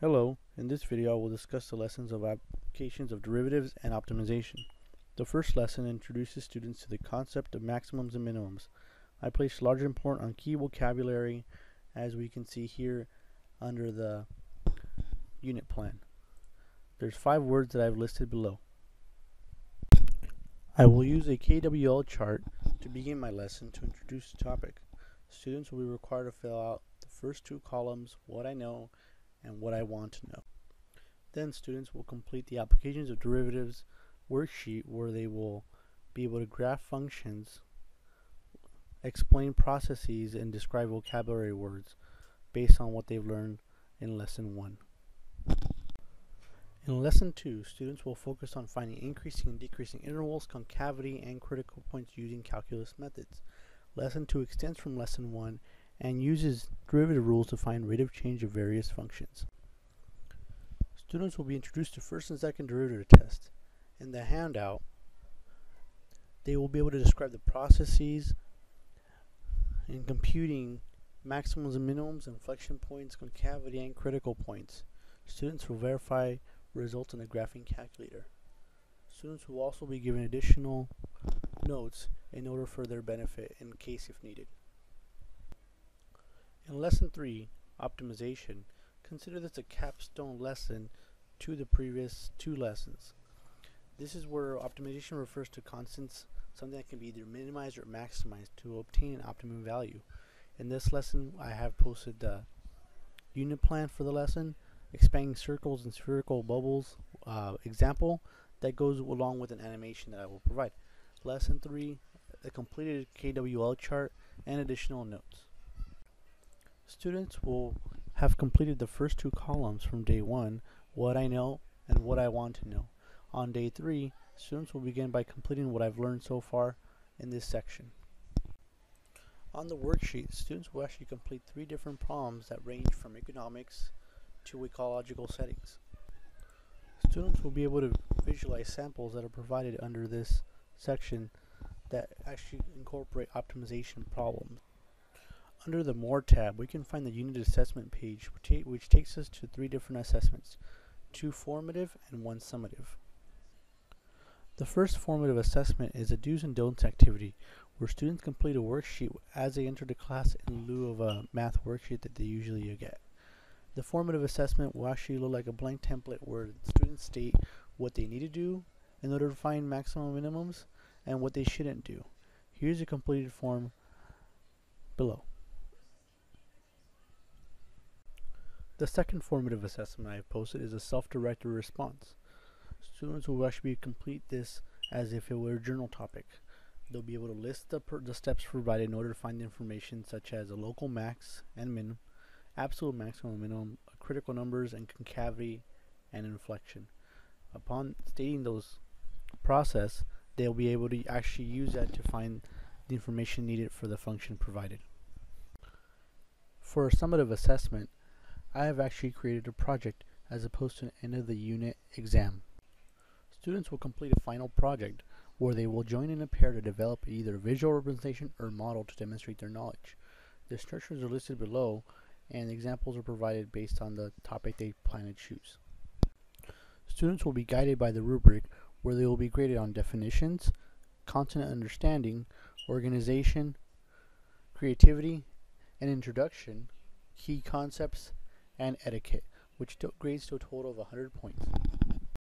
Hello, in this video I will discuss the lessons of applications of derivatives and optimization. The first lesson introduces students to the concept of maximums and minimums. I place large importance on key vocabulary as we can see here under the unit plan. There's 5 words that I've listed below. I will use a KWL chart to begin my lesson to introduce the topic. Students will be required to fill out the first 2 columns, what I know and what I want to know. Then students will complete the applications of derivatives worksheet where they will be able to graph functions, explain processes, and describe vocabulary words based on what they've learned in lesson 1. In lesson 2, students will focus on finding increasing and decreasing intervals, concavity, and critical points using calculus methods. Lesson 2 extends from lesson 1 and uses derivative rules to find rate of change of various functions. Students will be introduced to first and second derivative test. In the handout, they will be able to describe the processes in computing maximums and minimums, inflection points, concavity, and critical points. Students will verify results in the graphing calculator. Students will also be given additional notes in order for their benefit in case if needed. In lesson 3, optimization, consider this a capstone lesson to the previous 2 lessons. This is where optimization refers to constants, something that can be either minimized or maximized to obtain an optimum value. In this lesson, I have posted the unit plan for the lesson, expanding circles and spherical bubbles example that goes along with an animation that I will provide. Lesson 3, a completed KWL chart and additional notes. Students will have completed the first 2 columns from day 1, what I know and what I want to know. On day 3, students will begin by completing what I've learned so far in this section. On the worksheet, students will actually complete 3 different problems that range from economics to ecological settings. Students will be able to visualize samples that are provided under this section that actually incorporate optimization problems. Under the More tab, we can find the unit assessment page, which takes us to 3 different assessments, 2 formative and 1 summative. The first formative assessment is a do's and don'ts activity, where students complete a worksheet as they enter the class in lieu of a math worksheet that they usually get. The formative assessment will actually look like a blank template where students state what they need to do in order to find maximum minimums and what they shouldn't do. Here's a completed form below. The second formative assessment I have posted is a self-directed response. Students will actually complete this as if it were a journal topic. They'll be able to list the steps provided in order to find information such as a local max and min, absolute maximum and minimum, critical numbers, and concavity and inflection. Upon stating those process, they'll be able to actually use that to find the information needed for the function provided. For a summative assessment, I have actually created a project as opposed to an end of the unit exam. Students will complete a final project where they will join in a pair to develop either a visual representation or model to demonstrate their knowledge. The structures are listed below and examples are provided based on the topic they plan to choose. Students will be guided by the rubric where they will be graded on definitions, content understanding, organization, creativity, and introduction, key concepts, and etiquette, which grades to a total of 100 points.